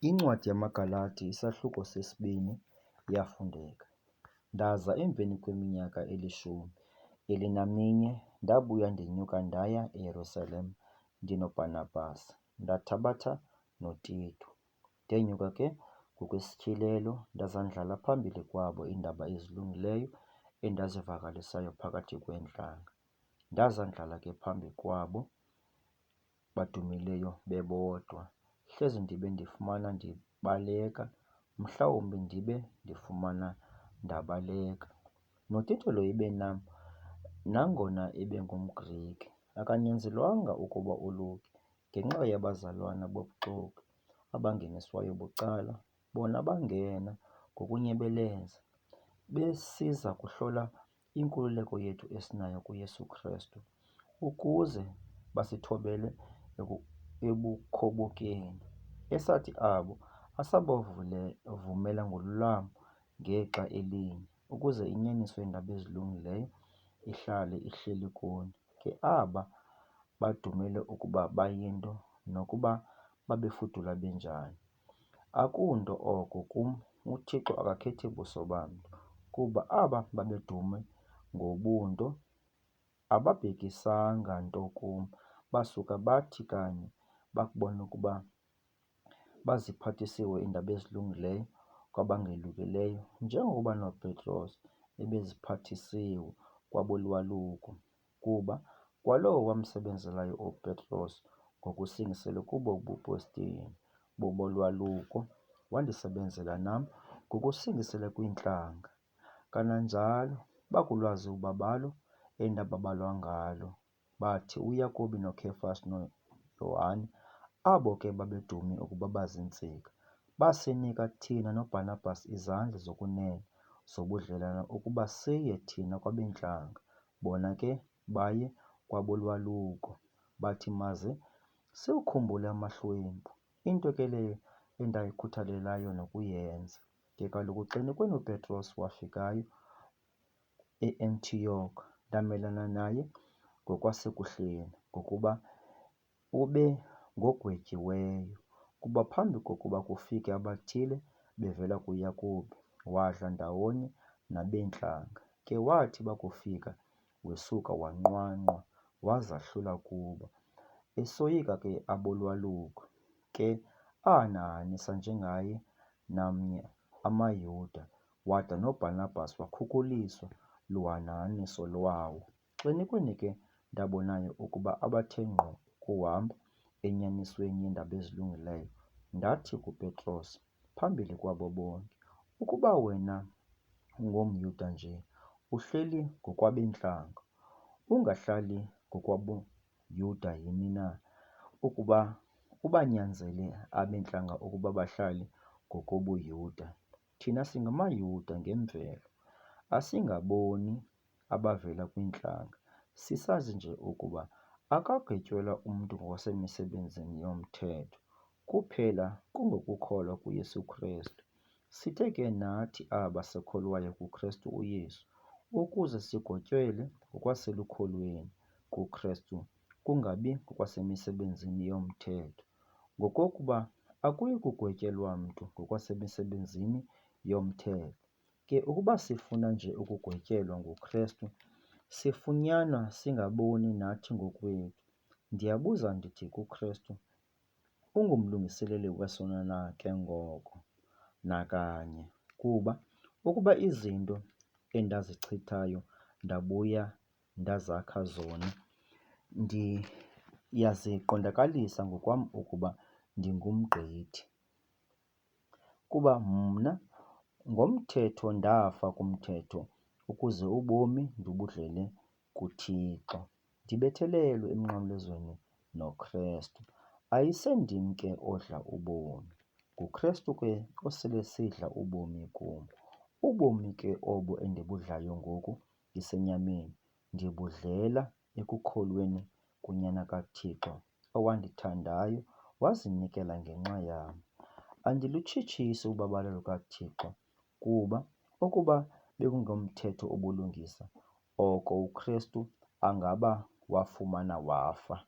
Incwadi yamaGalati isahluko sesi-2 iyafundeka. Ndaza emveni kweminyaka eli-11 ndabuya ndinyuka ndaya eYerusalem ndinoBarnabhas, ndathabatha noTito. Ndenyuka ke ngokwesityhilelo ndaza ndlala phambili kwabo iindaba ezilungileyo endazivakalisayo phakathi kweentlanga. Ndaza ndlala ke phambi kwabo badumileyo bebodwa, hleze ndibe ndifumana ndibaleka, mhlawumbi ndibe ndifumana ndabaleka. NoTito lo ibe nam, nangona ebengumGrike, akanyanzelwanga ukuba oluke, ngenxa yabazalwana bobuxoki abangeniswayo bucala, bona bangena ngokunyebeleza, besiza kuhlola inkululeko yethu esinayo kuYesu Kristu, ukuze basithobele ebukhobokeni, esathi abo asabavumela ngolulamo ngexa elinye, ukuze inyaniso yeendaba ezilungileyo ihlale ihleli kuni. Ke aba badumile ukuba bayinto nokuba babefudula benjani. Akunto oko kum, uThixo akakhethi buso bamntu, kuba aba babedume ngobunto ababhekisanga nto kum, basuka bathi kanye bakubona ukuba baziphathisiwe iindaba ezilungileyo kwabangelukileyo, njengokuba noPetros ebeziphathisiwe kwabolwaluko, kuba kwalowo wamsebenzelayo uPetros ngokusingisele kubo ubupostile bobolwaluko, wandisebenzela nam ngokusingisele kwiintlanga. Kananjalo bakulwazi ubabalo endababalwa ngalo, bathi uYakobi noKefas noYohane, abo ke babedume ukuba baziintsika, basinika thina noBarnabhas izandla zokunene zobudlelwane ukuba siye thina kwabeentlanga, bona ke baye kwabolwaluko. Bathi maze siwukhumbule amahlwempu, into ke leyo endayikhuthalelayo nokuyenza. Ke kaloku xenikwenu uPetros wafikayo eAntiyokhi, ndamelana naye ngokwasekuhleni, ngokuba ube ngogwetyiweyo, kuba phambi kokuba kufike abathile bevela kuYakobi, wadla ndawonye nabeentlanga. Ke wathi bakufika wesuka wanqwanqwa wazahlula kubo, esoyika ke abolwaluko. Ke ahanyahanisa njengaye namnye amaYuda, wada noBarnabhas wakhukuliswa luhananiso lwawo. Xenikwini ke ndabonayo ukuba abathe ngqo ukuhamba enyanisweni yeendaba ezilungileyo, ndathi kuPetros phambili kwabo bonke, ukuba wena ungomYuda nje, uhleli ngokwabeentlanga, ungahlali ngokwabuYuda yini na, ukuba ubanyanzele abeentlanga ukuba bahlale ngokobuYuda? Thina singamaYuda ngemvelo, asingaboni abavela kwiintlanga, sisazi nje ukuba akagwetyelwa umntu ngokwasemisebenzini yomthetho, kuphela kungokukholwa kuYesu Kristu. Sithe ke nathi aba sikholwayo kuKristu uYesu, ukuze sigwetyelwe ngokwaselukholweni kuKristu, kungabi ngokwasemisebenzini yomthetho, ngokokuba akuyi kugwetyelwa mntu ngokwasemisebenzini yomthetho. Ke ukuba sifuna nje ukugwetyelwa nguKristu, sifunyanwa singaboni nathi ngokwethu. Ndiyabuza ndithi kuKristu, ungumlungiseleli wesono na ke ngoko? Nakanye, kuba ukuba izinto endazichithayo ndabuya ndazakha zona, ndiyaziqondakalisa ngokwam ukuba ndingumgqithi. Kuba mna ngomthetho ndafa kumthetho, ukuze ubomi ndibudlele kuThixo. Ndibethelelwe emnqamlezweni noKristu, ayisendim ke odla ubomi, nguKristu ke osele sidla ubomi kum. Ubomi ke obo endibudlayo ngoku ndisenyameni, ndibudlela ekukholweni kuNyana kaThixo owandithandayo wazinikela ngenxa yam. Andilutshitshisi ubabalo lukaThixo, kuba ukuba bekungomthetho obulungisa, oko uKristu angaba wafumana wafa.